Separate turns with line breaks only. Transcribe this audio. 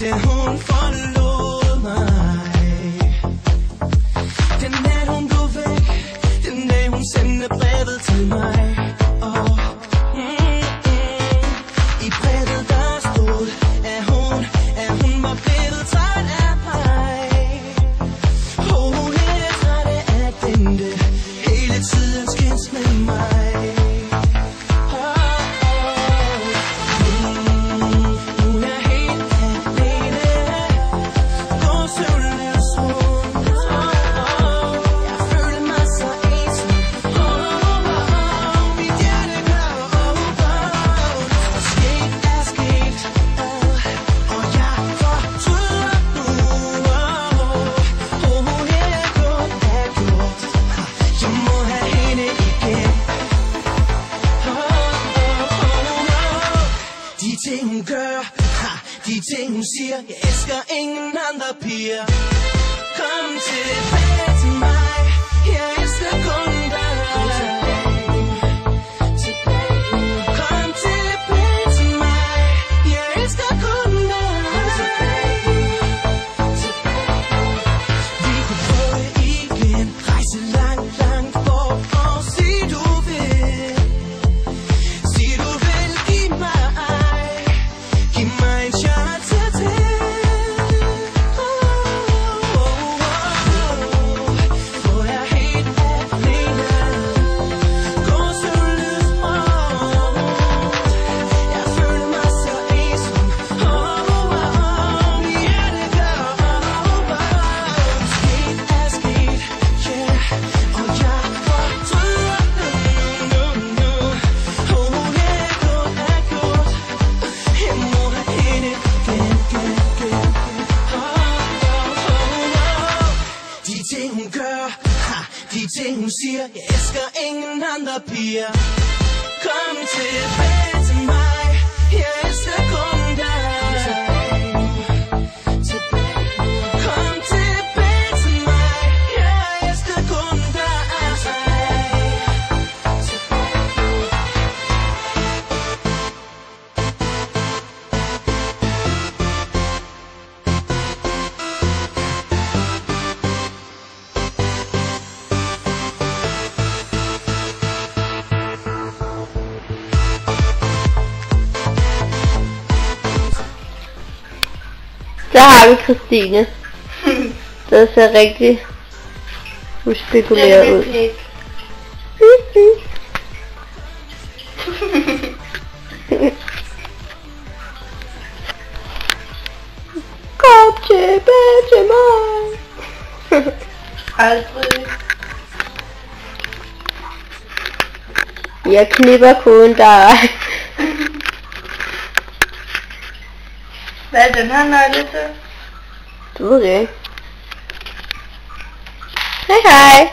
Da hun forlod mig, den nat hun blev væk, den dag hun sendte brevet til mig. I brevet der stod, at hun var blevet træt af mig. Hun er træt af at vente, hele tiden skændes med mig. De ting hun siger, jeg elsker ingen andre piger. Kom tilbage til mig, jeg elsker kun dig. Kom tilbage til mig, jeg elsker kun dig. Vi kunne prøve igen, rejse langt, langt bort og sig du vil. Sig du vil give mig en chance til. For jeg er helt alene, går så løs rundt. Jeg føler mig så ensom. Mit hjerte gør ondt. Sket er sket, yeah, og jeg fortryder nu. Hun er gået. Jeg må have hende igen. De ting hun gør, de ting hun siger, jeg elsker ingen andre piger. Kom tilbage til mig, jeg elsker kun dig. Kom tilbage til mig, jeg elsker kun dig.
Så har vi Christine. Det ser rigtig uspekuleret ud. Kom tilbage til mig.
Aldrig.
Jeg knipper kun dig.
Hvad er den her nøgle til?
Du ved det ikke. Hej hej.